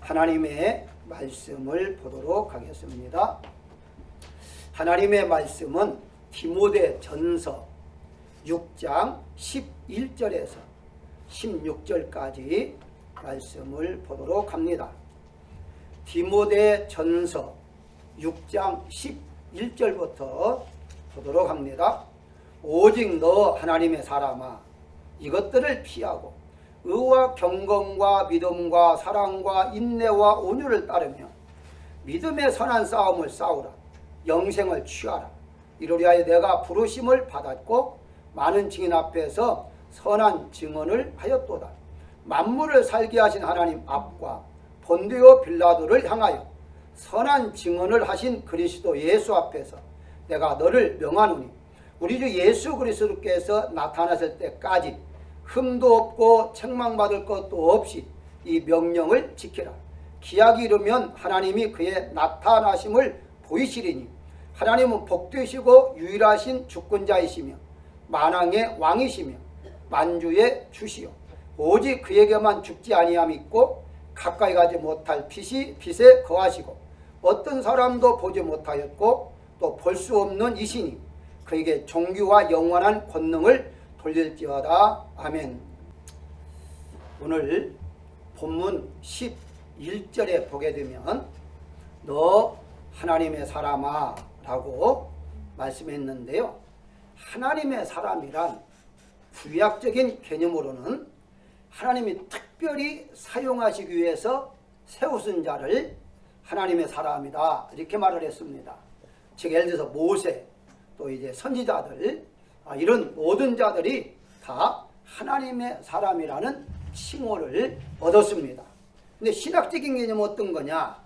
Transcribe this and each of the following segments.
하나님의 말씀을 보도록 하겠습니다. 하나님의 말씀은 디모데전서 6장 11절에서 16절까지 말씀을 보도록 합니다. 디모데전서 6장 11절부터 보도록 합니다. 오직 너 하나님의 사람아, 이것들을 피하고 의와 경건과 믿음과 사랑과 인내와 온유를 따르며 믿음의 선한 싸움을 싸우라. 영생을 취하라. 이러려 하여 내가 부르심을 받았고 많은 증인 앞에서 선한 증언을 하였도다. 만물을 살게 하신 하나님 앞과 본디오 빌라도를 향하여 선한 증언을 하신 그리스도 예수 앞에서 내가 너를 명하노니 우리 주 예수 그리스도께서 나타나실 때까지 흠도 없고 책망받을 것도 없이 이 명령을 지키라. 기약이 이르면 하나님이 그의 나타나심을 보이시리니 하나님은 복되시고 유일하신 주권자이시며 만왕의 왕이시며 만주의 주시요 오직 그에게만 죽지 아니함이 있고 가까이 가지 못할 빛에 거하시고 어떤 사람도 보지 못하였고 또 볼 수 없는 이시니 그에게 존귀와 영원한 권능을 돌릴지어다. 아멘. 오늘 본문 11절에 보게 되면 너 하나님의 사람아 라고 말씀했는데요. 하나님의 사람이란 구약적인 개념으로는 하나님이 특별히 사용하시기 위해서 세우신 자를 하나님의 사람이다 이렇게 말을 했습니다. 즉 예를 들어서 모세 또 이제 선지자들 이런 모든 자들이 다 하나님의 사람이라는 칭호를 얻었습니다. 근데 신학적인 개념은 어떤 거냐?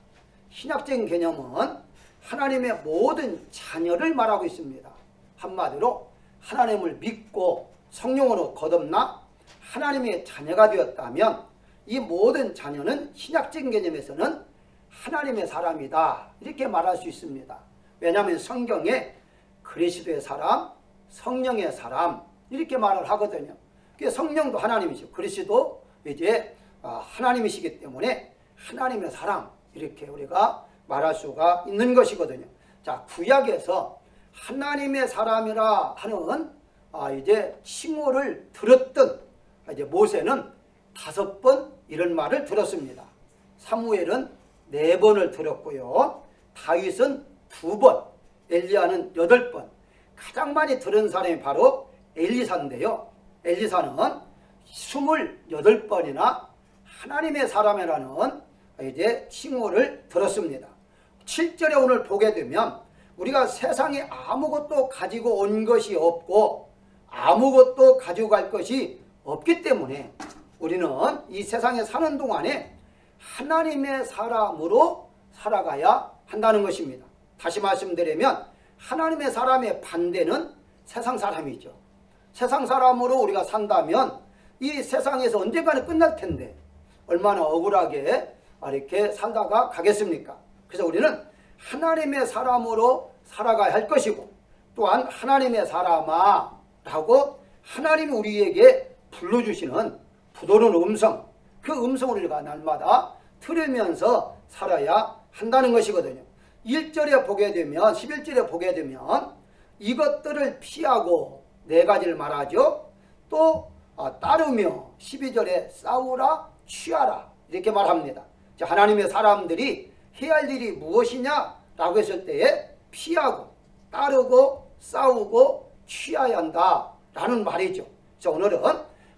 신학적인 개념은 하나님의 모든 자녀를 말하고 있습니다. 한마디로 하나님을 믿고 성령으로 거듭나 하나님의 자녀가 되었다면 이 모든 자녀는 신학적인 개념에서는 하나님의 사람이다 이렇게 말할 수 있습니다. 왜냐하면 성경에 그리스도의 사람, 성령의 사람 이렇게 말을 하거든요. 성령도 하나님이시고 그리스도 이제 하나님이시기 때문에 하나님의 사람 이렇게 우리가 말할 수가 있는 것이거든요. 자, 구약에서 하나님의 사람이라 하는 이제 칭호를 들었던 이제 모세는 5번 이런 말을 들었습니다. 사무엘은 4번을 들었고요. 다윗은 2번, 엘리야는 8번. 가장 많이 들은 사람이 바로 엘리사인데요. 엘리사는 28번이나 하나님의 사람이라는 이제 칭호를 들었습니다. 7절에 오늘 보게 되면 우리가 세상에 아무것도 가지고 온 것이 없고 아무것도 가지고 갈 것이 없기 때문에 우리는 이 세상에 사는 동안에 하나님의 사람으로 살아가야 한다는 것입니다. 다시 말씀드리면 하나님의 사람의 반대는 세상 사람이죠. 세상 사람으로 우리가 산다면 이 세상에서 언젠가는 끝날 텐데 얼마나 억울하게 이렇게 살다가 가겠습니까? 그래서 우리는 하나님의 사람으로 살아가야 할 것이고 또한 하나님의 사람아 라고 하나님이 우리에게 불러주시는 부드러운 음성, 그 음성을 우리가 날마다 들으면서 살아야 한다는 것이거든요. 1절에 보게 되면 11절에 보게 되면 이것들을 피하고 4가지를 말하죠. 또 따르며 12절에 싸우라 취하라 이렇게 말합니다. 자, 하나님의 사람들이 해야 할 일이 무엇이냐 라고 했을 때에 피하고 따르고 싸우고 취해야 한다 라는 말이죠. 자, 오늘은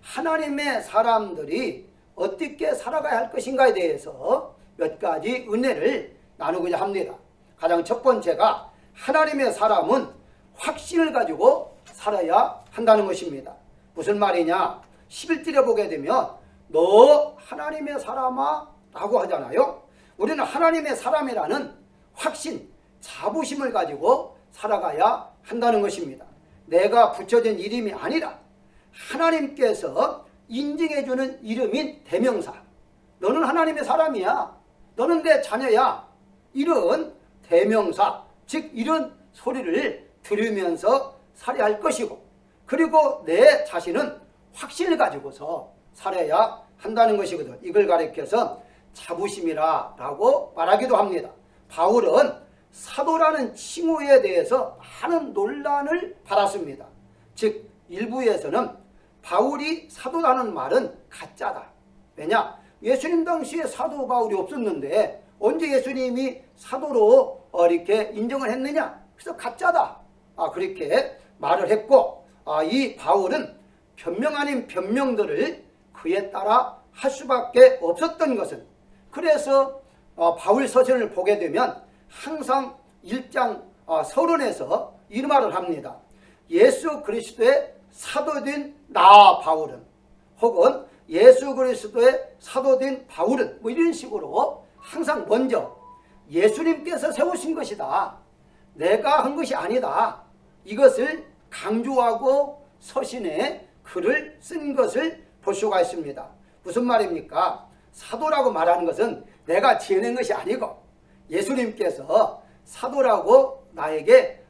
하나님의 사람들이 어떻게 살아가야 할 것인가에 대해서 몇 가지 은혜를 나누고자 합니다. 가장 첫 번째가 하나님의 사람은 확신을 가지고 살아야 한다는 것입니다. 무슨 말이냐? 11절에 보게 되면 너 하나님의 사람아 라고 하잖아요. 우리는 하나님의 사람이라는 확신, 자부심을 가지고 살아가야 한다는 것입니다. 내가 붙여진 이름이 아니라 하나님께서 인증해주는 이름인 대명사. 너는 하나님의 사람이야. 너는 내 자녀야. 이런 대명사, 즉 이런 소리를 들으면서 살아야 할 것이고 그리고 내 자신은 확신을 가지고서 살아야 한다는 것이거든. 이걸 가리켜서 자부심이라고 말하기도 합니다. 바울은 사도라는 칭호에 대해서 많은 논란을 받았습니다. 즉 일부에서는 바울이 사도라는 말은 가짜다. 왜냐? 예수님 당시에 사도 바울이 없었는데 언제 예수님이 사도로 이렇게 인정을 했느냐? 그래서 가짜다. 그렇게 말을 했고, 이 바울은 변명 아닌 변명들을 그에 따라 할 수밖에 없었던 것은, 그래서 바울 서신을 보게 되면 항상 1장 서론에서 이 말을 합니다. 예수 그리스도의 사도된 나 바울은, 혹은 예수 그리스도의 사도된 바울은, 뭐 이런 식으로 항상 먼저 예수님께서 세우신 것이다, 내가 한 것이 아니다, 이것을 강조하고 서신에 글을 쓴 것을 볼 수가 있습니다. 무슨 말입니까? 사도라고 말하는 것은 내가 지어낸 것이 아니고 예수님께서 사도라고 나에게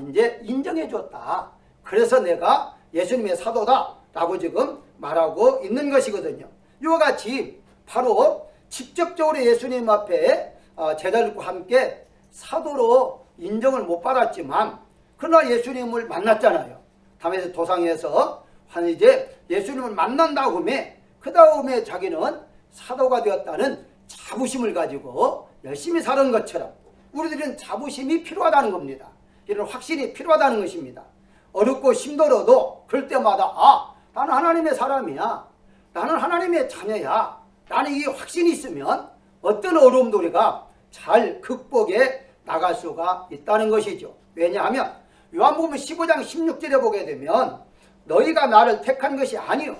이제 인정해 줬다. 그래서 내가 예수님의 사도다 라고 지금 말하고 있는 것이거든요. 이와 같이 바로 직접적으로 예수님 앞에 제자들과 함께 사도로 인정을 못 받았지만 그러나 예수님을 만났잖아요. 담에서 도상에서 이제 예수님을 만난 다음에 그 다음에 자기는 사도가 되었다는 자부심을 가지고 열심히 사는 것처럼 우리들은 자부심이 필요하다는 겁니다. 이런 확신이 필요하다는 것입니다. 어렵고 힘들어도 그럴 때마다 나는 하나님의 사람이야, 나는 하나님의 자녀야, 나는 이 확신이 있으면 어떤 어려움도 우리가 잘 극복해 나갈 수가 있다는 것이죠. 왜냐하면 요한복음 15장 16절에 보게 되면 너희가 나를 택한 것이 아니요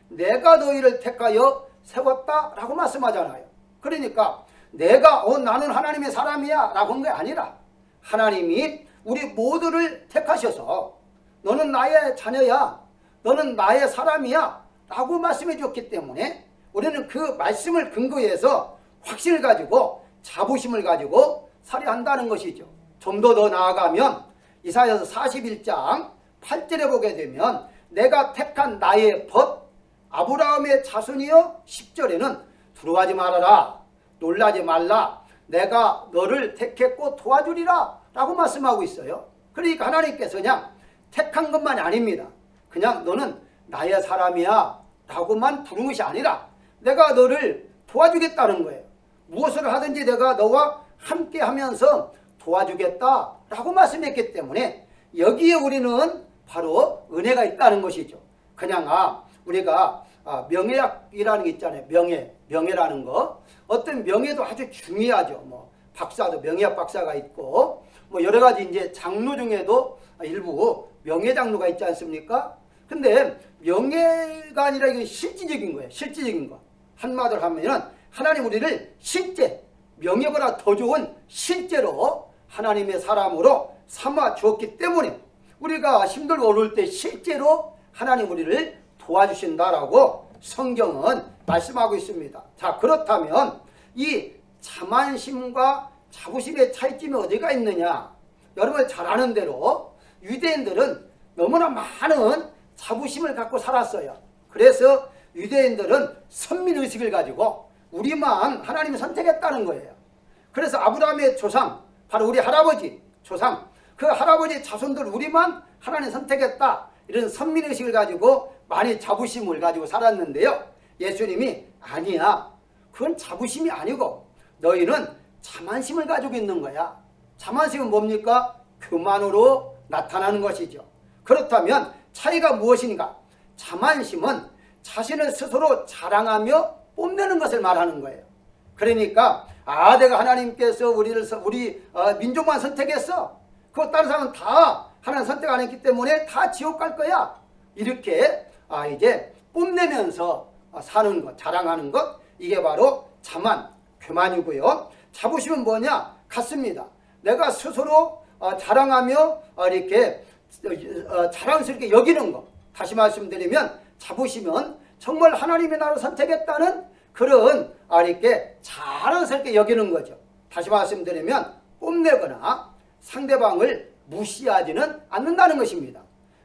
내가 너희를 택하여 세웠다라고 말씀하잖아요. 그러니까 내가 나는 하나님의 사람이야 라고 한 게 아니라 하나님이 우리 모두를 택하셔서 너는 나의 자녀야, 너는 나의 사람이야 라고 말씀해 줬기 때문에 우리는 그 말씀을 근거해서 확신을 가지고 자부심을 가지고 살아야 한다는 것이죠. 좀 더 나아가면 이사야서 41장 8절에 보게 되면 내가 택한 나의 법 아브라함의 자손이여 10절에는 두려워하지 말아라, 놀라지 말라, 내가 너를 택했고 도와주리라 라고 말씀하고 있어요. 그러니까 하나님께서 그냥 택한 것만이 아닙니다. 그냥 너는 나의 사람이야 라고만 부른 것이 아니라 내가 너를 도와주겠다는 거예요. 무엇을 하든지 내가 너와 함께 하면서 도와주겠다 라고 말씀했기 때문에 여기에 우리는 바로 은혜가 있다는 것이죠. 그냥 우리가 명예학이라는 게 있잖아요. 명예라는 거. 어떤 명예도 아주 중요하죠. 뭐 박사도 명예학 박사가 있고 뭐 여러 가지 이제 장로 중에도 일부 명예장로가 있지 않습니까? 근데 명예가 아니라 이게 실질적인 거예요. 실질적인 거. 한마디로 하면은 하나님 우리를 실제 명예보다 더 좋은 실제로 하나님의 사람으로 삼아 주었기 때문에 우리가 힘들고 어려울 때 실제로 하나님 우리를 도와주신다라고 성경은 말씀하고 있습니다. 자, 그렇다면 이 자만심과 자부심의 차이점이 어디가 있느냐? 여러분 잘 아는 대로 유대인들은 너무나 많은 자부심을 갖고 살았어요. 그래서 유대인들은 선민의식을 가지고 우리만 하나님이 선택했다는 거예요. 그래서 아브라함의 조상, 바로 우리 할아버지 조상, 그 할아버지 자손들 우리만 하나님 선택했다, 이런 선민의식을 가지고 많이 자부심을 가지고 살았는데요. 예수님이 아니야, 그건 자부심이 아니고 너희는 자만심을 가지고 있는 거야. 자만심은 뭡니까? 교만으로 나타나는 것이죠. 그렇다면 차이가 무엇인가? 자만심은 자신을 스스로 자랑하며 뽐내는 것을 말하는 거예요. 그러니까 내가 하나님께서 우리 민족만 선택했어, 그거 다른 사람은 다 하나님 선택 안 했기 때문에 다 지옥 갈 거야, 이렇게 이제 뽐내면서 사는 것, 자랑하는 것, 이게 바로 자만, 교만이고요. 자부심은 뭐냐? 같습니다. 내가 스스로 자랑하며 이렇게 자랑스럽게 여기는 것. 다시 말씀드리면 자부심은 정말 하나님이 나를 선택했다는 그런 이렇게 자랑스럽게 여기는 거죠. 다시 말씀드리면 뽐내거나 상대방을 무시하지는 않는다는 것입니다.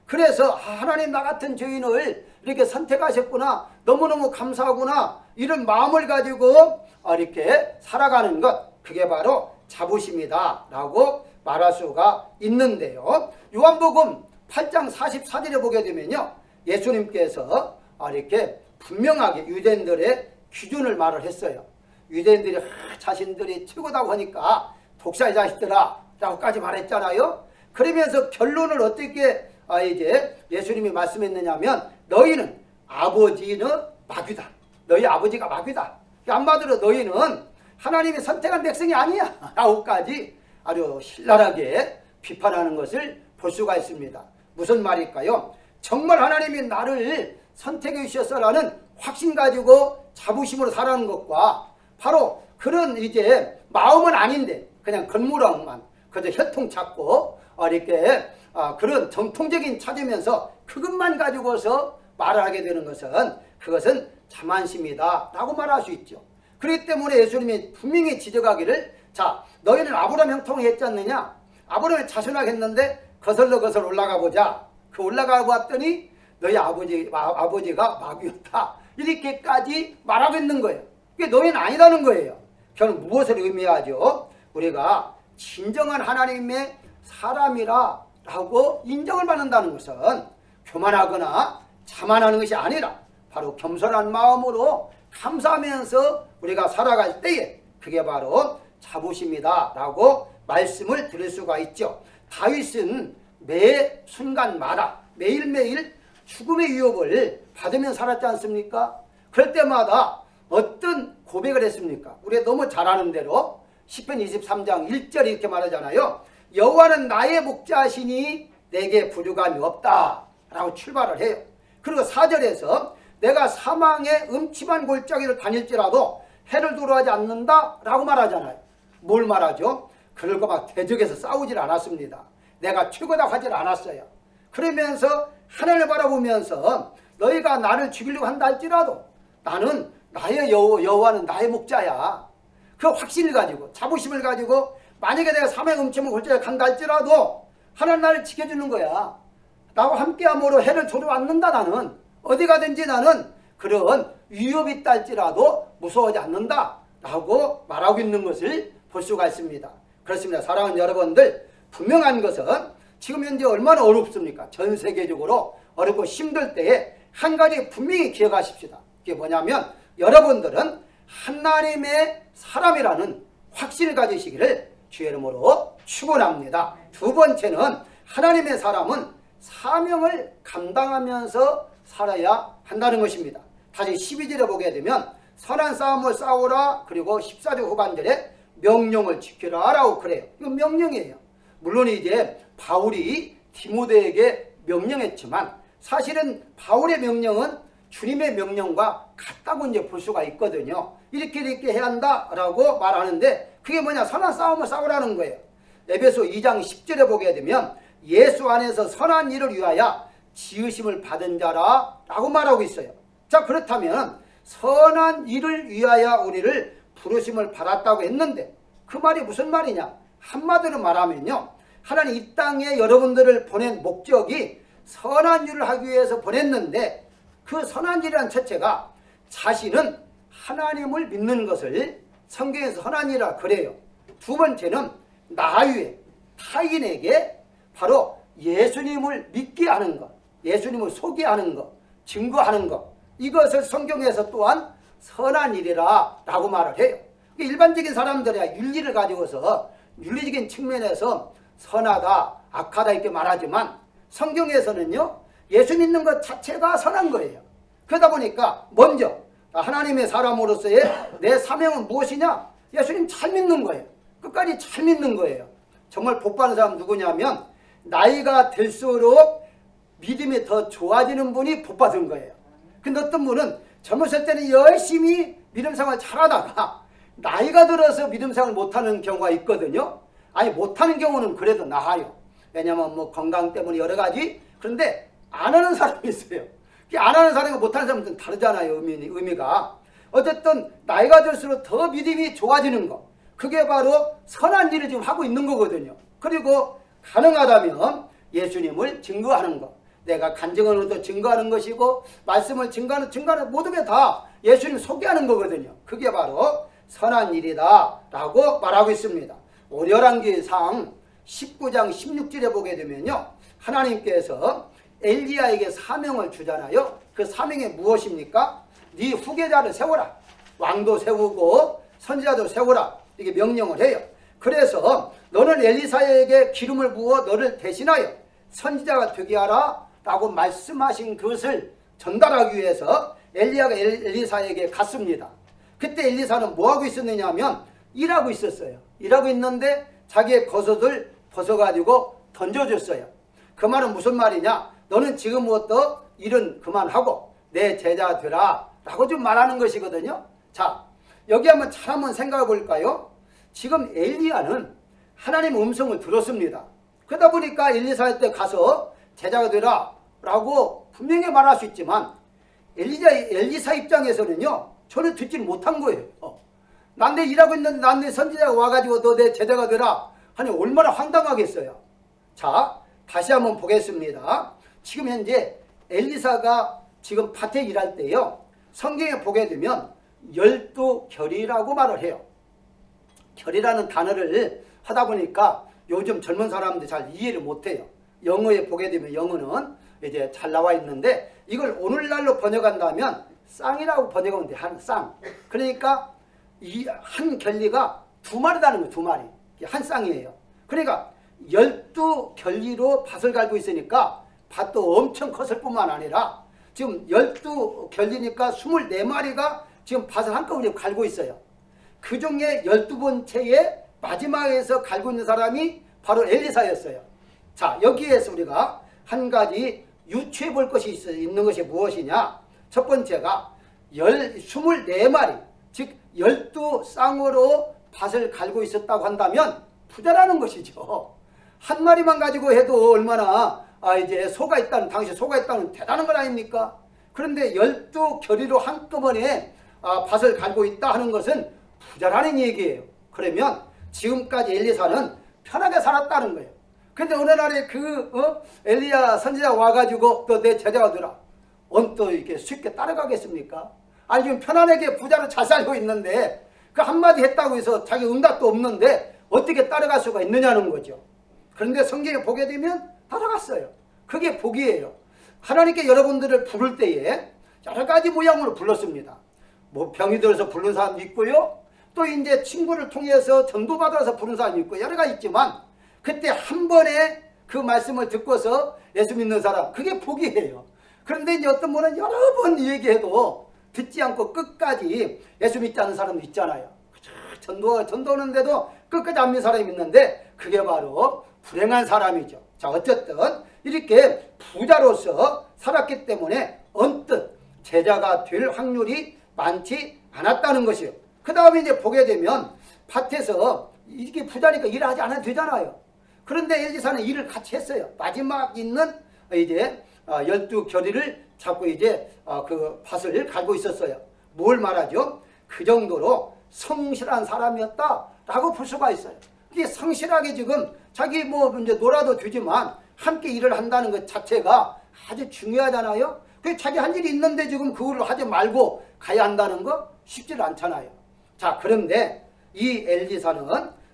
그래서 하나님 나 같은 죄인을 이렇게 선택하셨구나, 너무너무 감사하구나, 이런 마음을 가지고 이렇게 살아가는 것, 그게 바로 자부심이다 라고 말할 수가 있는데요. 요한복음 8장 44절에 보게 되면요, 예수님께서 이렇게 분명하게 유대인들의 기준을 말을 했어요. 유대인들이 자신들이 최고다고 하니까 독사의 자식들아 라고까지 말했잖아요. 그러면서 결론을 어떻게 이제 예수님이 말씀했느냐면, 너희는 아버지는 마귀다. 너희 아버지가 마귀다. 한마디로 너희는 하나님이 선택한 백성이 아니야 라고까지 아주 신랄하게 비판하는 것을 볼 수가 있습니다. 무슨 말일까요? 정말 하나님이 나를 선택해 주셨어라는 확신 가지고 자부심으로 살아가는 것과 바로 그런 이제 마음은 아닌데 그냥 겉모양만 그저 혈통 찾고 이렇게 그런 정통적인 찾으면서 그것만 가지고서 말을 하게 되는 것은, 그것은 자만심이다 라고 말할 수 있죠. 그렇기 때문에 예수님이 분명히 지적하기를, 자, 너희는 아브라함 형통을 했지 않느냐? 아브라함이 자손하게 했는데 거슬러 올라가 보자. 그 올라가 봤더니 너희 아버지가 마귀였다. 이렇게까지 말하고 있는 거예요. 그게 너희는 아니라는 거예요. 결국 무엇을 의미하죠? 우리가 진정한 하나님의 사람이라 라고 인정을 받는다는 것은 교만하거나 자만하는 것이 아니라 바로 겸손한 마음으로 감사하면서 우리가 살아갈 때에 그게 바로 자부심이다 라고 말씀을 드릴 수가 있죠. 다윗은 매 순간마다 매일매일 죽음의 위협을 받으며 살았지 않습니까? 그럴 때마다 어떤 고백을 했습니까? 우리가 너무 잘 아는 대로 시편 23장 1절이 이렇게 말하잖아요. 여호와는 나의 목자시니 내게 부족함이 없다 라고 출발을 해요. 그리고 4절에서 내가 사망의 음침한 골짜기를 다닐지라도 해를 두려워하지 않는다 라고 말하잖아요. 뭘 말하죠? 그들과 막 대적해서 싸우질 않았습니다. 내가 최고다 하질 않았어요. 그러면서 하늘을 바라보면서 너희가 나를 죽이려고 한다 할지라도 나는 나의 여호와는 나의 목자야. 그 확신을 가지고 자부심을 가지고 만약에 내가 사망의 음침한 골짜기에 간다 할지라도 하나님 나를 지켜주는 거야. 나와 함께함으로 해를 두려워 않는다. 나는 어디 가든지 나는 그런 위협이 있다 할지라도 무서워하지 않는다 라고 말하고 있는 것을 볼 수가 있습니다. 그렇습니다. 사랑하는 여러분들, 분명한 것은 지금 현재 얼마나 어렵습니까? 전 세계적으로 어렵고 힘들 때에 한 가지 분명히 기억하십시다. 그게 뭐냐면 여러분들은 하나님의 사람이라는 확신을 가지시기를 주의 이름으로 축원합니다. 두 번째는 하나님의 사람은 사명을 감당하면서 살아야 한다는 것입니다. 다시 12절에 보게 되면 선한 싸움을 싸우라, 그리고 14절 후반절에 명령을 지키라 라고 그래요. 이건 명령이에요. 물론 이제 바울이 디모데에게 명령했지만 사실은 바울의 명령은 주님의 명령과 같다고 이제 볼 수가 있거든요. 이렇게 해야 한다라고 말하는데 그게 뭐냐? 선한 싸움을 싸우라는 거예요. 에베소 2장 10절에 보게 되면 예수 안에서 선한 일을 위하여 지으심을 받은 자라 라고 말하고 있어요. 자, 그렇다면 선한 일을 위하여 우리를 부르심을 받았다고 했는데 그 말이 무슨 말이냐? 한마디로 말하면요, 하나님 이 땅에 여러분들을 보낸 목적이 선한 일을 하기 위해서 보냈는데 그 선한 일이라는 첫째가 자신은 하나님을 믿는 것을 성경에서 선한 일이라 그래요. 두 번째는 나 외에 타인에게 바로 예수님을 믿게 하는 것, 예수님을 소개하는 것, 증거하는 것, 이것을 성경에서 또한 선한 일이라 라고 말을 해요. 일반적인 사람들이야 윤리를 가지고서 윤리적인 측면에서 선하다, 악하다 이렇게 말하지만 성경에서는요, 예수 믿는 것 자체가 선한 거예요. 그러다 보니까 먼저 하나님의 사람으로서의 내 사명은 무엇이냐? 예수님 잘 믿는 거예요. 끝까지 잘 믿는 거예요. 정말 복받는 사람 누구냐면 나이가 들수록 믿음이 더 좋아지는 분이 복받은 거예요. 근데 어떤 분은 젊었을 때는 열심히 믿음 생활 잘하다가 나이가 들어서 믿음 생활 못하는 경우가 있거든요. 아니 못하는 경우는 그래도 나아요. 왜냐면 뭐 건강 때문에 여러 가지. 그런데 안 하는 사람이 있어요. 안 하는 사람과 못하는 사람은 다르잖아요. 의미가. 어쨌든 나이가 들수록 더 믿음이 좋아지는 거, 그게 바로 선한 일을 지금 하고 있는 거거든요. 그리고 가능하다면 예수님을 증거하는 것, 내가 간증하는 것도 증거하는 것이고 말씀을 증거하는 모든 게 다 예수님 소개하는 거거든요. 그게 바로 선한 일이다 라고 말하고 있습니다. 열왕기상 19장 16절에 보게 되면요, 하나님께서 엘리야에게 사명을 주잖아요. 그 사명이 무엇입니까? 네 후계자를 세워라, 왕도 세우고 선지자도 세워라, 이게 명령을 해요. 그래서 너는 엘리사에게 기름을 부어 너를 대신하여 선지자가 되게 하라 라고 말씀하신 그것을 전달하기 위해서 엘리야가 엘리사에게 갔습니다. 그때 엘리사는 뭐하고 있었느냐 하면 일하고 있었어요. 일하고 있는데 자기의 겉옷을 벗어가지고 던져줬어요. 그 말은 무슨 말이냐, 너는 지금부터 일은 그만하고 내 제자 되라 라고 좀 말하는 것이거든요. 자, 여기 한번 생각해 볼까요? 지금 엘리야는 하나님 음성을 들었습니다. 그러다 보니까 엘리사한테 가서 제자가 되라 라고 분명히 말할 수 있지만 엘리사 입장에서는요, 전혀 듣지를 못한 거예요. 난 내 일하고 있는데 난 내 선지자가 와가지고 너 내 제자가 되라 하니 얼마나 황당하겠어요. 자, 다시 한번 보겠습니다. 지금 현재 엘리사가 지금 밭에 일할 때요, 성경에 보게 되면 12결이라고 말을 해요. 결이라는 단어를 하다 보니까 요즘 젊은 사람들 잘 이해를 못해요. 영어에 보게 되면 영어는 이제 잘 나와 있는데 이걸 오늘날로 번역한다면 쌍이라고 번역하면 돼. 한 쌍. 그러니까 이 한 결리가 두 마리다는 거예요. 두 마리. 한 쌍이에요. 그러니까 12결리로 밭을 갈고 있으니까 밭도 엄청 컸을 뿐만 아니라 지금 12결리니까 24마리가 지금 밭을 한꺼번에 갈고 있어요. 그 중에 12번째에 마지막에서 갈고 있는 사람이 바로 엘리사였어요. 자, 여기에서 우리가 한 가지 유추해 볼 것이 있는 것이 무엇이냐? 첫 번째가 24마리, 즉 12쌍으로 밭을 갈고 있었다고 한다면 부자라는 것이죠. 한 마리만 가지고 해도 얼마나 이제 소가 있다는, 당시 소가 있다는 대단한 것 아닙니까? 그런데 12결의로 한꺼번에 밭을 갈고 있다 하는 것은 부자라는 얘기예요. 그러면 지금까지 엘리사는 편하게 살았다는 거예요. 근데 어느 날에 엘리야 선지자 와가지고 또 내 제자가 되라, 또 이렇게 쉽게 따라가겠습니까? 아니, 지금 편안하게 부자로 잘 살고 있는데 그 한마디 했다고 해서 자기 응답도 없는데 어떻게 따라갈 수가 있느냐는 거죠. 그런데 성경에 보게 되면 따라갔어요. 그게 복이에요. 하나님께 여러분들을 부를 때에 여러 가지 모양으로 불렀습니다. 뭐 병이 들어서 부른 사람도 있고요, 또 이제 친구를 통해서 전도받아서 부른 사람이 있고 여러 가지 있지만 그때 한 번에 그 말씀을 듣고서 예수 믿는 사람, 그게 복이에요. 그런데 이제 어떤 분은 여러 번 얘기해도 듣지 않고 끝까지 예수 믿지 않는 사람도 있잖아요. 전도하는데도 끝까지 안 믿는 사람이 있는데 그게 바로 불행한 사람이죠. 자, 어쨌든 이렇게 부자로서 살았기 때문에 언뜻 제자가 될 확률이 많지 않았다는 것이요. 그 다음에 이제 보게 되면 밭에서 이렇게 부자니까 일을 하지 않아도 되잖아요. 그런데 엘리사는 일을 같이 했어요. 마지막 있는 이제 12결의를 잡고 이제 그 밭을 갈고 있었어요. 뭘 말하죠? 그 정도로 성실한 사람이었다라고 볼 수가 있어요. 이게 성실하게 지금 자기 뭐 이제 놀아도 되지만 함께 일을 한다는 것 자체가 아주 중요하잖아요. 그 자기 한 일이 있는데 지금 그거를 하지 말고 가야 한다는 거 쉽지 않잖아요. 자, 그런데 이 엘리사는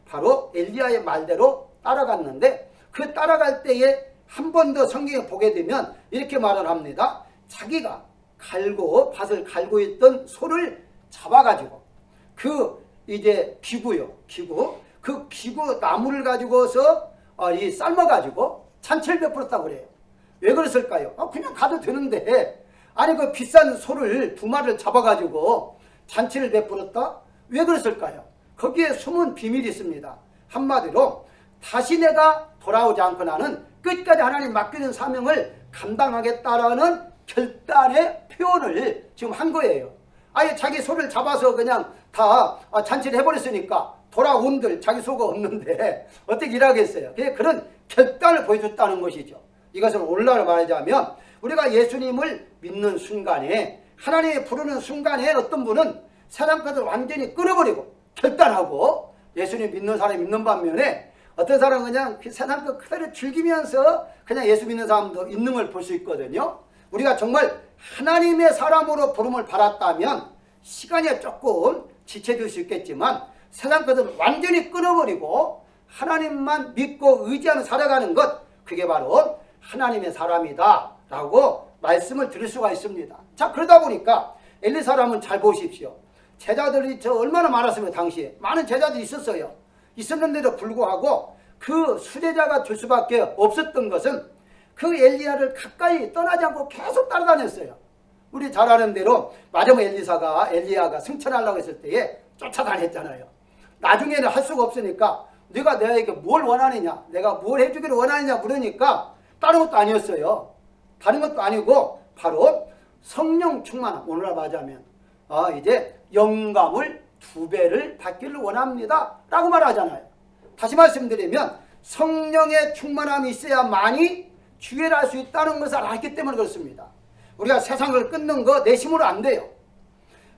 바로 엘리야의 말대로 따라갔는데 그 따라갈 때에 한 번 더 성경에 보게 되면 이렇게 말을 합니다. 자기가 밭을 갈고 있던 소를 잡아가지고 그 이제 기구 그 기구 나무를 가지고서 이 삶아가지고 잔치를 베풀었다고 그래요. 왜 그랬을까요? 그냥 가도 되는데 아니 그 비싼 소를 두 마리를 잡아가지고 잔치를 베풀었다? 왜 그랬을까요? 거기에 숨은 비밀이 있습니다. 한마디로 다시 내가 돌아오지 않고나는 끝까지 하나님 맡기는 사명을 감당하겠다라는 결단의 표현을 지금 한 거예요. 아예 자기 소를 잡아서 그냥 다 잔치를 해버렸으니까 돌아온들 자기 소가 없는데 어떻게 일하겠어요? 그런 결단을 보여줬다는 것이죠. 이것은 오늘날 말하자면 우리가 예수님을 믿는 순간에, 하나님이 부르는 순간에 어떤 분은 세상 것을 완전히 끊어버리고 결단하고 예수님 믿는 사람이 있는 반면에 어떤 사람은 그냥 세상 것 그대로 즐기면서 그냥 예수 믿는 사람도 있는 걸 볼 수 있거든요. 우리가 정말 하나님의 사람으로 부름을 받았다면 시간이 조금 지쳐질 수 있겠지만 세상 것은 완전히 끊어버리고 하나님만 믿고 의지하며 살아가는 것, 그게 바로 하나님의 사람이다 라고 말씀을 드릴 수가 있습니다. 자, 그러다 보니까 엘리사람은 잘 보십시오. 제자들이 얼마나 많았으면 당시에 많은 제자들이 있었어요. 있었는데도 불구하고 그 수제자가 될 수밖에 없었던 것은 그 엘리야를 가까이 떠나지 않고 계속 따라다녔어요. 우리 잘 아는 대로 마지막에 엘리야가 승천하려고 했을 때에 쫓아다녔잖아요. 나중에는 할 수가 없으니까 네가 내게 뭘 원하느냐, 내가 뭘 해주기를 원하느냐 물으니까 다른 것도 아니었어요. 다른 것도 아니고 바로 성령 충만함, 오늘날 말하자면 이제 영감을 2배를 받기를 원합니다 라고 말하잖아요. 다시 말씀드리면 성령의 충만함이 있어야만이 주의를 할 수 있다는 것을 알기 때문에 그렇습니다. 우리가 세상을 끊는 거 내 힘으로 안 돼요.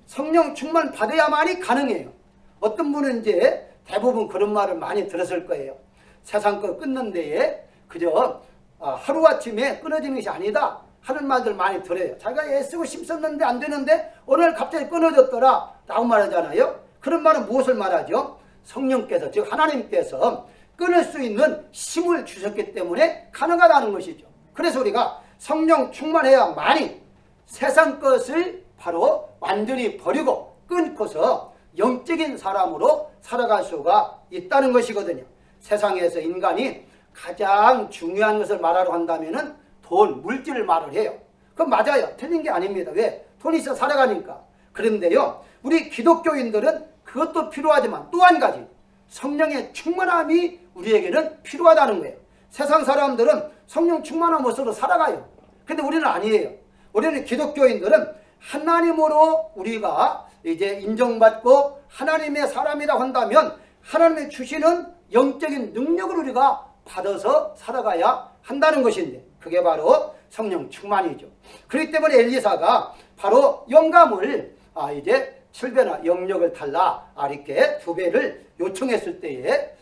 성령 충만 받아야만이 가능해요. 어떤 분은 이제 대부분 그런 말을 많이 들었을 거예요. 세상 거 끊는 데에 그저 하루아침에 끊어지는 것이 아니다 하는 말들 많이 들어요. 자기가 애쓰고 힘썼는데 안 되는데 오늘 갑자기 끊어졌더라 라고 말하잖아요. 그런 말은 무엇을 말하죠? 성령께서, 즉 하나님께서 끊을 수 있는 힘을 주셨기 때문에 가능하다는 것이죠. 그래서 우리가 성령 충만해야만이 세상 것을 바로 완전히 버리고 끊고서 영적인 사람으로 살아갈 수가 있다는 것이거든요. 세상에서 인간이 가장 중요한 것을 말하러 한다면은 돈, 물질을 말을 해요. 그건 맞아요. 틀린 게 아닙니다. 왜? 돈이 있어 살아가니까. 그런데요, 우리 기독교인들은 그것도 필요하지만 또 한 가지, 성령의 충만함이 우리에게는 필요하다는 거예요. 세상 사람들은 성령 충만함 없어도 살아가요. 근데 우리는 아니에요. 우리는 기독교인들은 하나님으로 우리가 이제 인정받고 하나님의 사람이라고 한다면 하나님의 주시는 영적인 능력을 우리가 받아서 살아가야 한다는 것인데, 그게 바로 성령 충만이죠. 그렇기 때문에 엘리사가 바로 영감을 이제 7배나 영력을 달라 이렇게 2배를 요청했을 때에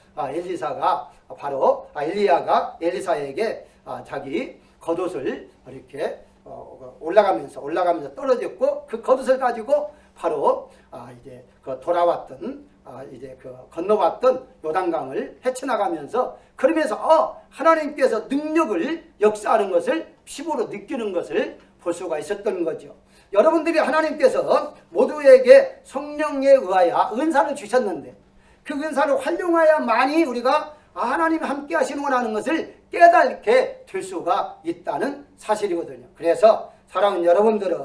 엘리야가 엘리사에게 자기 겉옷을 이렇게 올라가면서 떨어졌고, 그 겉옷을 가지고 바로 이제 그 돌아왔던 이제 그 건너왔던 요단강을 헤쳐나가면서, 그러면서 하나님께서 능력을 역사하는 것을 피부로 느끼는 것을 볼 수가 있었던 거죠. 여러분들이 하나님께서 모두에게 성령에 의하여 은사를 주셨는데 그 은사를 활용해야만이 우리가 하나님이 함께 하시는구나 하는 것을 깨닫게 될 수가 있다는 사실이거든요. 그래서 사랑하는 여러분들은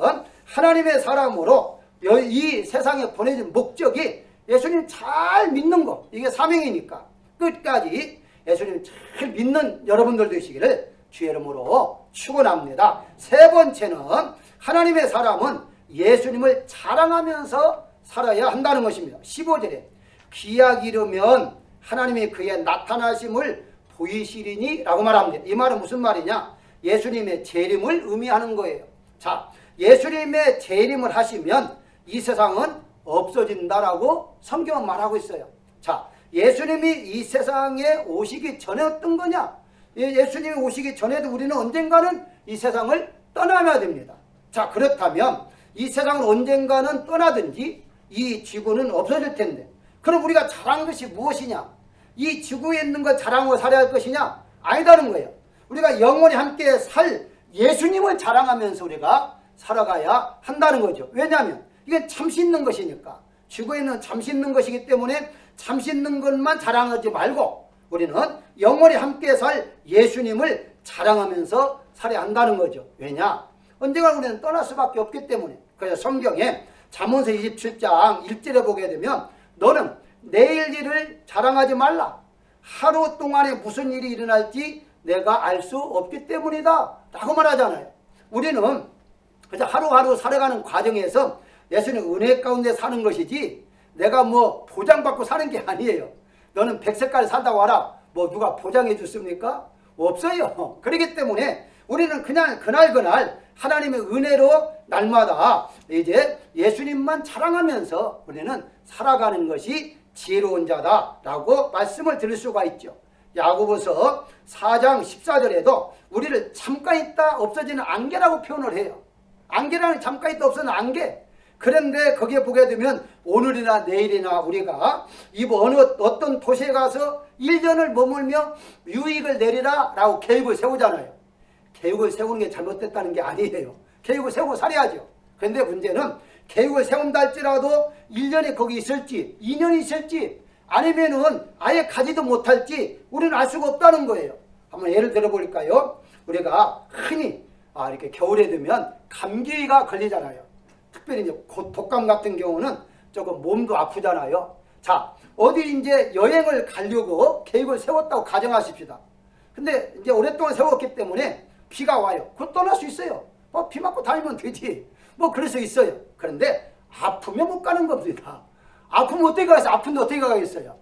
하나님의 사람으로 이 세상에 보내진 목적이 예수님 잘 믿는 것, 이게 사명이니까 끝까지 예수님 잘 믿는 여러분들 되시기를 주의 이름으로 축원합니다. 3번째는 하나님의 사람은 예수님을 자랑하면서 살아야 한다는 것입니다. 15절에 기약 이르면 하나님이 그의 나타나심을 보이시리니 라고 말합니다. 이 말은 무슨 말이냐? 예수님의 재림을 의미하는 거예요. 자, 예수님의 재림을 하시면 이 세상은 없어진다라고 성경은 말하고 있어요. 자, 예수님이 이 세상에 오시기 전에 어떤 거냐? 예수님이 오시기 전에도 우리는 언젠가는 이 세상을 떠나야 됩니다. 자, 그렇다면 이 세상을 언젠가는 떠나든지 이 지구는 없어질 텐데, 그럼 우리가 자랑한 것이 무엇이냐? 이 지구에 있는 걸 자랑하고 살아야 할 것이냐? 아니다는 거예요. 우리가 영원히 함께 살 예수님을 자랑하면서 우리가 살아가야 한다는 거죠. 왜냐하면 이게 잠시 있는 것이니까. 지구에는 잠시 있는 것이기 때문에 잠시 있는 것만 자랑하지 말고 우리는 영원히 함께 살 예수님을 자랑하면서 살아야 한다는 거죠. 왜냐? 언젠가 우리는 떠날 수밖에 없기 때문에. 그래서 성경에 잠언서 27장 1절에 보게 되면 너는 내일 일을 자랑하지 말라. 하루 동안에 무슨 일이 일어날지 내가 알 수 없기 때문이다 라고 말하잖아요. 우리는 그래서 하루하루 살아가는 과정에서 예수님 은혜 가운데 사는 것이지 내가 뭐 보장받고 사는 게 아니에요. 너는 100세까지 살다 와라. 뭐 누가 보장해 줬습니까? 없어요. 그렇기 때문에 우리는 그냥 그날 하나님의 은혜로 날마다 이제 예수님만 자랑하면서 우리는 살아가는 것이 지혜로운 자다라고 말씀을 드릴 수가 있죠. 야고보서 4장 14절에도 우리를 잠깐 있다 없어지는 안개라고 표현을 해요. 안개라는 잠깐 있다 없어지는 안개. 그런데 거기에 보게 되면 오늘이나 내일이나 우리가 어떤 도시에 가서 1년을 머물며 유익을 내리라 라고 계획을 세우잖아요. 계획을 세우는 게 잘못됐다는 게 아니에요. 계획을 세우고 살아야죠. 그런데 문제는 계획을 세운다 할지라도 1년에 거기 있을지 2년이 있을지 아니면은 아예 가지도 못할지 우리는 알 수가 없다는 거예요. 한번 예를 들어볼까요? 우리가 흔히 이렇게 겨울에 되면 감기가 걸리잖아요. 특별히 이제 독감 같은 경우는 조금 몸도 아프잖아요. 자, 어디 이제 여행을 가려고 계획을 세웠다고 가정하십시다. 근데 이제 오랫동안 세웠기 때문에 비가 와요. 그걸 떠날 수 있어요. 비 맞고 다니면 되지. 그럴 수 있어요. 그런데 아프면 못 가는 겁니다. 아프면 어떻게 가겠어요? 아픈데 어떻게 가겠어요?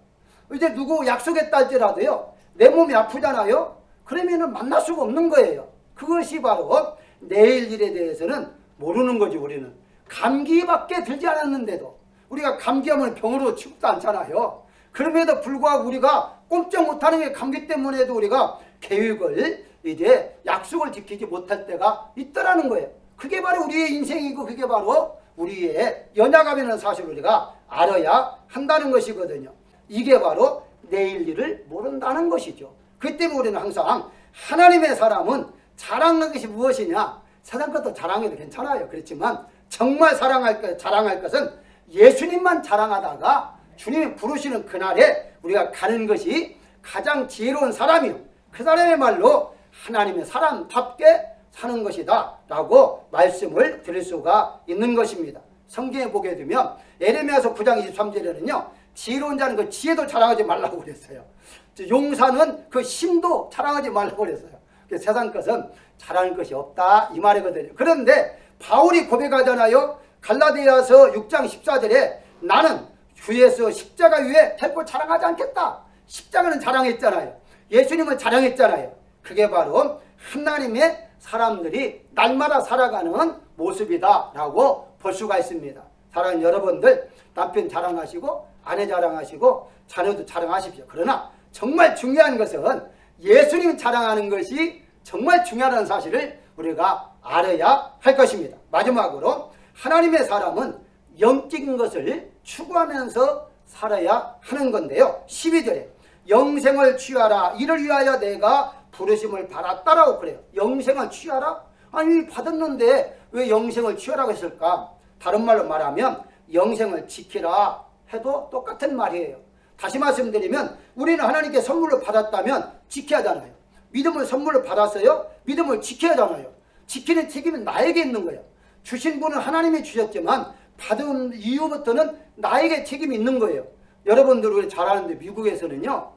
이제 누구 약속했다 할지라도요. 내 몸이 아프잖아요. 그러면은 만날 수가 없는 거예요. 그것이 바로 내일 일에 대해서는 모르는 거지. 우리는 감기밖에 들지 않았는데도 우리가 감기하면 병으로 취급도 않잖아요. 그럼에도 불구하고 우리가 꼼짝 못하는 게 감기 때문에도 우리가 계획을 이제 약속을 지키지 못할 때가 있더라는 거예요. 그게 바로 우리의 인생이고 그게 바로 우리의 연약함이라는 사실을 우리가 알아야 한다는 것이거든요. 이게 바로 내일 일을 모른다는 것이죠. 그 때문에 우리는 항상 하나님의 사람은 자랑하는 것이 무엇이냐? 세상 것도 자랑해도 괜찮아요. 그렇지만 정말 자랑할 것은 예수님만 자랑하다가 주님이 부르시는 그날에 우리가 가는 것이 가장 지혜로운 사람이요. 그 사람의 말로 하나님의 사람답게 사는 것이다 라고 말씀을 드릴 수가 있는 것입니다. 성경에 보게 되면 에레미야서 9장 23절에는요. 지혜로운 자는 그 지혜도 자랑하지 말라고 그랬어요. 용사는 그 힘도 자랑하지 말라고 그랬어요. 세상 것은 자랑할 것이 없다 이 말이거든요. 그런데 바울이 고백하잖아요. 갈라디아서 6장 14절에 나는 주에서 십자가 위에 헬고 자랑하지 않겠다. 십자가는 자랑했잖아요. 예수님은 자랑했잖아요. 그게 바로 하나님의 사람들이 날마다 살아가는 모습이다 라고 볼 수가 있습니다. 사랑하는 여러분들, 남편 자랑하시고 아내 자랑하시고 자녀도 자랑하십시오. 그러나 정말 중요한 것은 예수님 자랑하는 것이 정말 중요하다는 사실을 우리가 알아야 할 것입니다. 마지막으로 하나님의 사람은 영적인 것을 추구하면서 살아야 하는 건데요. 12절에 영생을 취하라. 이를 위하여 내가 부르심을 받았다라고 그래요. 영생을 취하라? 아니 받았는데 왜 영생을 취하라고 했을까? 다른 말로 말하면 영생을 지키라 해도 똑같은 말이에요. 다시 말씀드리면 우리는 하나님께 선물로 받았다면 지켜야 하잖아요. 믿음을 선물로 받았어요. 믿음을 지켜야 하잖아요. 지키는 책임은 나에게 있는 거예요. 주신 분은 하나님이 주셨지만 받은 이후부터는 나에게 책임이 있는 거예요. 여러분들 우리 잘 아는데 미국에서는요.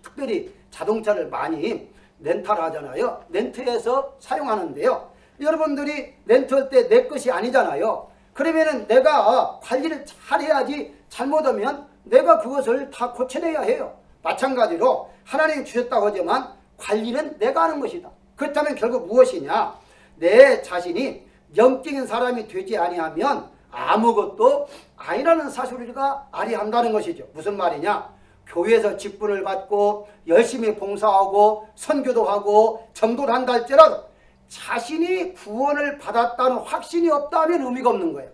특별히 자동차를 많이 렌탈 하잖아요. 렌트해서 사용하는데요. 여러분들이 렌트할 때 내 것이 아니잖아요. 그러면은 내가 관리를 잘해야지 잘못하면 내가 그것을 다 고쳐내야 해요. 마찬가지로 하나님이 주셨다고 하지만 관리는 내가 하는 것이다. 그렇다면 결국 무엇이냐? 내 자신이 영적인 사람이 되지 아니하면 아무것도 아니라는 사실을 우리가 알아야 한다는 것이죠. 무슨 말이냐? 교회에서 직분을 받고 열심히 봉사하고 선교도 하고 전도를 한다 할지라도 자신이 구원을 받았다는 확신이 없다면 의미가 없는 거예요.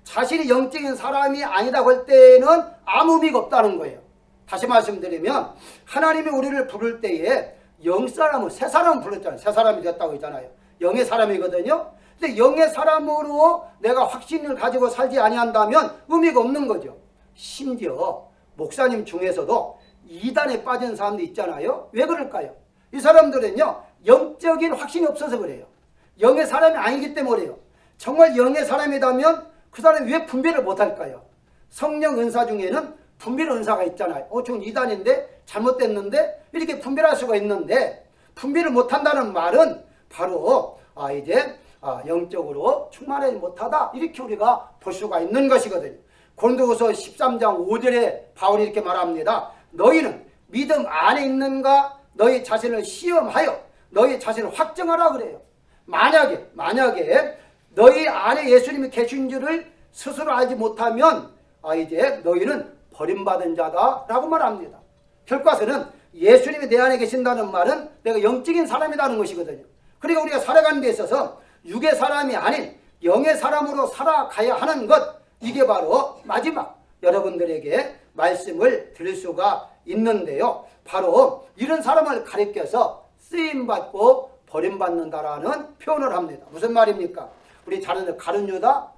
자신이 영적인 사람이 아니다고 할 때는 아무 의미가 없다는 거예요. 다시 말씀드리면 하나님이 우리를 부를 때에 영사람을 새 사람을 불렀잖아요. 새 사람이 됐다고 했잖아요. 영의 사람이거든요. 근데 영의 사람으로 내가 확신을 가지고 살지 아니한다면 의미가 없는 거죠. 심지어 목사님 중에서도 이단에 빠진 사람도 있잖아요. 왜 그럴까요? 이 사람들은요 영적인 확신이 없어서 그래요. 영의 사람이 아니기 때문에 그래요. 정말 영의 사람이라면 그 사람이 왜 분별을 못할까요? 성령 은사 중에는 분별 은사가 있잖아요. 저건 이단인데 잘못됐는데 이렇게 분별할 수가 있는데 분별을 못한다는 말은 바로 영적으로 충만하지 못하다 이렇게 우리가 볼 수가 있는 것이거든요. 고린도후서 13장 5절에 바울이 이렇게 말합니다. 너희는 믿음 안에 있는가? 너희 자신을 시험하여 너희 자신을 확정하라 그래요. 만약에 너희 안에 예수님이 계신 줄을 스스로 알지 못하면 이제 너희는 버림받은 자다라고 말합니다. 결과서는 예수님이 내 안에 계신다는 말은 내가 영적인 사람이라는 것이거든요. 그러니까 우리가 살아가는 데 있어서 육의 사람이 아닌 영의 사람으로 살아가야 하는 것, 이게 바로 마지막 여러분들에게 말씀을 드릴 수가 있는데요. 바로 이런 사람을 가리켜서 쓰임받고 버림받는다라는 표현을 합니다. 무슨 말입니까? 우리 잘 아는 가룟 유다,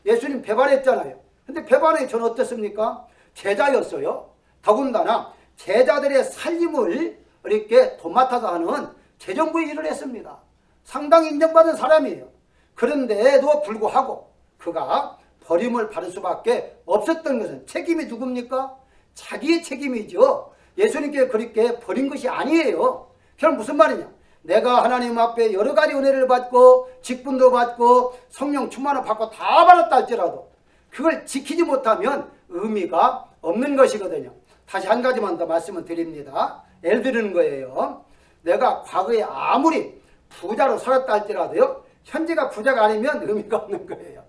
예수님 배반했잖아요. 근데 배반의 전 어떻습니까? 제자였어요. 더군다나 제자들의 살림을 이렇게 도맡아서 하는 재정부의 일을 했습니다. 상당히 인정받은 사람이에요. 그런데도 불구하고 그가 버림을 받을 수밖에 없었던 것은 책임이 누굽니까? 자기의 책임이죠. 예수님께 그렇게 버린 것이 아니에요. 그럼 무슨 말이냐? 내가 하나님 앞에 여러 가지 은혜를 받고 직분도 받고 성령 충만을 받고 다 받았다 할지라도 그걸 지키지 못하면 의미가 없는 것이거든요. 다시 한 가지만 더 말씀을 드립니다. 예를 드리는 거예요. 내가 과거에 아무리 부자로 살았다 할지라도요, 현재가 부자가 아니면 의미가 없는 거예요.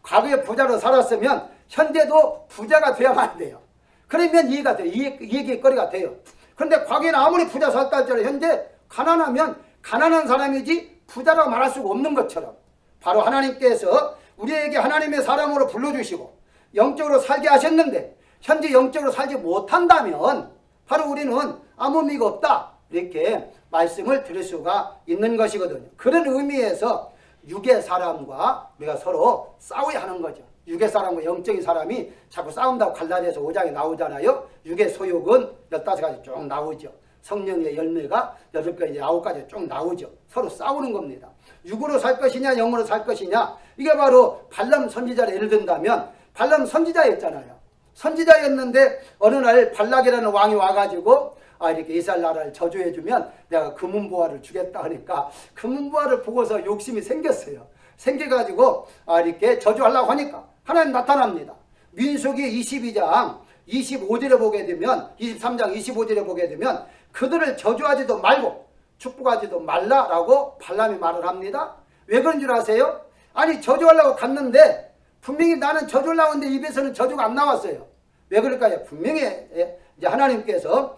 과거에 부자로 살았으면 현재도 부자가 돼야만 돼요. 그러면 이해가 돼요. 이해의 거리가 돼요. 그런데 과거에는 아무리 부자 살았다 할지라도 현재 가난하면 가난한 사람이지 부자라고 말할 수가 없는 것처럼 바로 하나님께서 우리에게 하나님의 사람으로 불러주시고 영적으로 살게 하셨는데 현재 영적으로 살지 못한다면 바로 우리는 아무 의미가 없다, 이렇게 말씀을 드릴 수가 있는 것이거든요. 그런 의미에서 육의 사람과 우리가 서로 싸워야 하는 거죠. 육의 사람과 영적인 사람이 자꾸 싸운다고 갈라디아서 5장에 나오잖아요. 육의 소욕은 15가지 쭉 나오죠. 성령의 열매가 8가지, 9가지 쭉 나오죠. 서로 싸우는 겁니다. 육으로 살 것이냐 영으로 살 것이냐, 이게 바로 발람 선지자를 예를 든다면 발람 선지자였잖아요. 선지자였는데 어느 날 발락이라는 왕이 와가지고 이렇게 이스라엘 나라를 저주해주면 내가 금은보화를 주겠다 하니까 금은보화를 보고서 욕심이 생겼어요. 생겨가지고 이렇게 저주하려고 하니까 하나님 나타납니다. 민수기 22장 25절에 보게 되면 23장 25절에 보게 되면 그들을 저주하지도 말고 축복하지도 말라라고 발람이 말을 합니다. 왜 그런 줄 아세요? 아니 저주하려고 갔는데 분명히 나는 저주하려고 했는데 입에서는 저주가 안 나왔어요. 왜 그럴까요? 분명히 이제 하나님께서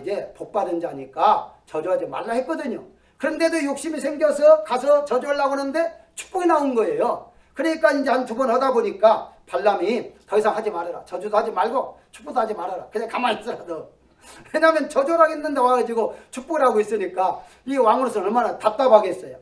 이제 복받은 자니까 저주하지 말라 했거든요. 그런데도 욕심이 생겨서 가서 저주하려고 하는데 축복이 나온 거예요. 그러니까 이제 한 두 번 하다 보니까 발람이 더 이상 하지 말아라. 저주도 하지 말고 축복도 하지 말아라. 그냥 가만히 있어라 너. 왜냐하면 저주를 하겠는데 와가지고 축복을 하고 있으니까 이 왕으로서는 얼마나 답답하겠어요.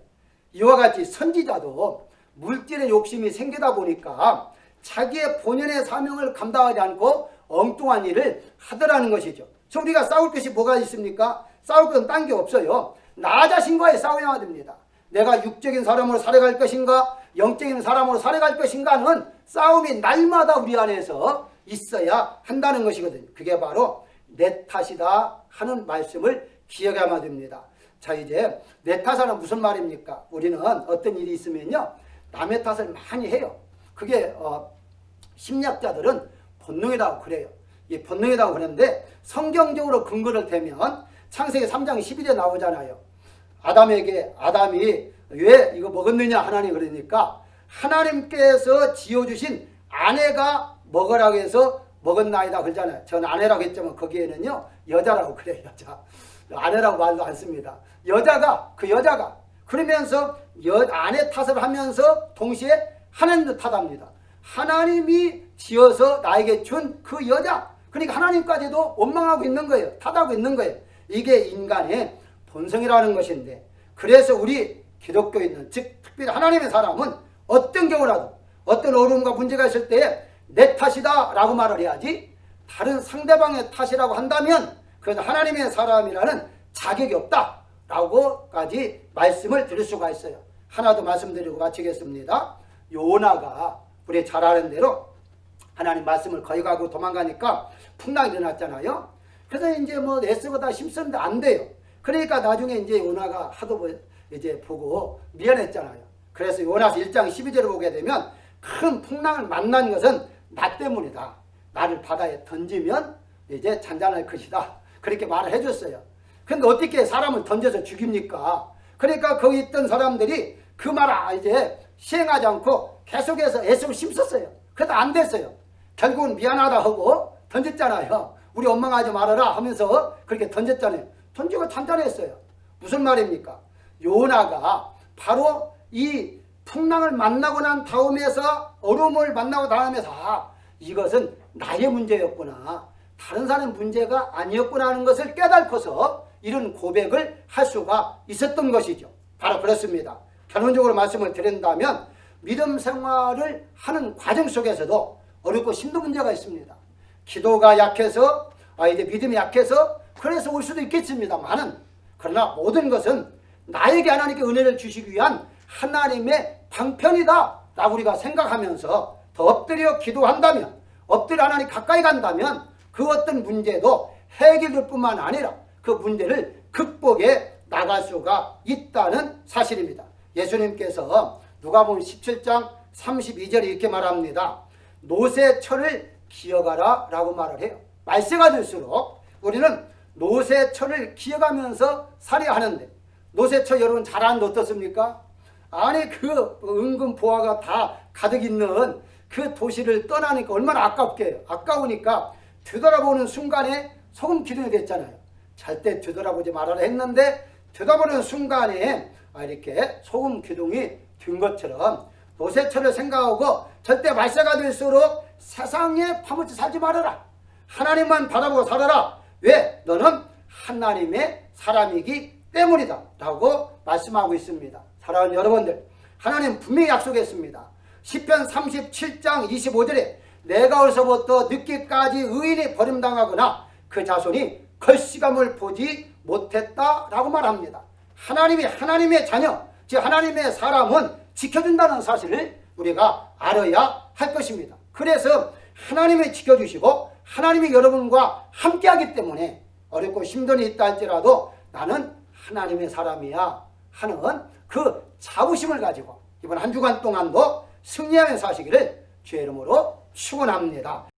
이와 같이 선지자도 물질의 욕심이 생기다 보니까 자기의 본연의 사명을 감당하지 않고 엉뚱한 일을 하더라는 것이죠. 그래서 우리가 싸울 것이 뭐가 있습니까? 싸울 것은 딴 게 없어요. 나 자신과의 싸워야 됩니다. 내가 육적인 사람으로 살아갈 것인가 영적인 사람으로 살아갈 것인가는 싸움이 날마다 우리 안에서 있어야 한다는 것이거든요. 그게 바로 내 탓이다 하는 말씀을 기억해야만 됩니다. 자, 이제 내 탓은 무슨 말입니까? 우리는 어떤 일이 있으면요 남의 탓을 많이 해요. 그게 심리학자들은 본능이라고 그래요. 이 본능이라고 그러는데 성경적으로 근거를 대면 창세기 3장 12절에 나오잖아요. 아담이 왜 이거 먹었느냐 하나님 그러니까 하나님께서 지어주신 아내가 먹으라고 해서 먹었나이다 그러잖아요. 전 아내라고 했지만 거기에는요 여자라고 그래요. 여자. 아내라고 말도 안 씁니다. 여자가 그러면서 아내 탓을 하면서 동시에 하나님도 탓합니다. 하나님이 지어서 나에게 준 그 여자, 그러니까 하나님까지도 원망하고 있는 거예요. 탓하고 있는 거예요. 이게 인간의 본성이라는 것인데, 그래서 우리 기독교인은, 즉 특별히 하나님의 사람은 어떤 경우라도 어떤 어려움과 문제가 있을 때 내 탓이다 라고 말을 해야지, 다른 상대방의 탓이라고 한다면 그래서 하나님의 사람이라는 자격이 없다 라고까지 말씀을 드릴 수가 있어요. 하나 더 말씀드리고 마치겠습니다. 요나가 우리 잘 아는 대로 하나님 말씀을 거역하고 도망가니까 풍랑이 일어났잖아요. 그래서 이제 뭐 애쓰보다 힘쓰는데 안 돼요. 그러니까 나중에 이제 요나가 하도 이제 보고 미안했잖아요. 그래서 요나서 1장 12절을 보게 되면 큰 풍랑을 만난 것은 나 때문이다. 나를 바다에 던지면 이제 잔잔할 것이다. 그렇게 말을 해줬어요. 그런데 어떻게 사람을 던져서 죽입니까? 그러니까 거기 있던 사람들이 그 말을 이제 시행하지 않고 계속해서 애쓰고 힘썼어요. 그래도 안 됐어요. 결국은 미안하다 하고 던졌잖아요. 우리 원망하지 말아라 하면서 그렇게 던졌잖아요. 던지고 잔잔했어요. 무슨 말입니까? 요나가 바로 이 풍랑을 만나고 난 다음에서 어려움을 만나고 다음에서 이것은 나의 문제였구나, 다른 사람의 문제가 아니었구나 하는 것을 깨닫고서 이런 고백을 할 수가 있었던 것이죠. 바로 그렇습니다. 결론적으로 말씀을 드린다면 믿음 생활을 하는 과정 속에서도 어렵고 힘든 문제가 있습니다. 기도가 약해서 이제 믿음이 약해서 그래서 올 수도 있겠습니다만은, 그러나 모든 것은 나에게 하나님께 은혜를 주시기 위한 하나님의 방편이다 라고 우리가 생각하면서 더 엎드려 기도한다면, 엎드려 하나님 가까이 간다면 그 어떤 문제도 해결될 뿐만 아니라 그 문제를 극복해 나갈 수가 있다는 사실입니다. 예수님께서 누가복음 17장 32절에 이렇게 말합니다. 노새철을 기억하라 라고 말을 해요. 말세가 될수록 우리는 노새철을 기억하면서 살아야 하는데, 노새철 여러분 잘 아는데 어떻습니까? 아니 그 은근 보화가 다 가득 있는 그 도시를 떠나니까 얼마나 아까우니까 되돌아보는 순간에 소금 기둥이 됐잖아요. 잘 때 되돌아보지 말아라 했는데 되돌아보는 순간에 이렇게 소금 기둥이 된 것처럼 노새철을 생각하고 절대 말세가 될수록 세상에 파묻혀 살지 말아라. 하나님만 바라보고 살아라. 왜? 너는 하나님의 사람이기 때문이다 라고 말씀하고 있습니다. 사랑하는 여러분들, 하나님 분명히 약속했습니다. 시편 37장 25절에 내가 어려서부터 늦게까지 의인이 버림당하거나 그 자손이 걸시감을 보지 못했다 라고 말합니다. 하나님의 자녀, 즉 하나님의 사람은 지켜준다는 사실을 우리가 알아야 할 것입니다. 그래서 하나님이 지켜주시고 하나님이 여러분과 함께하기 때문에 어렵고 힘든 일이 있다 할지라도 나는 하나님의 사람이야 하는 그 자부심을 가지고 이번 한 주간 동안도 승리하며 사시기를 주의 이름으로 축원합니다.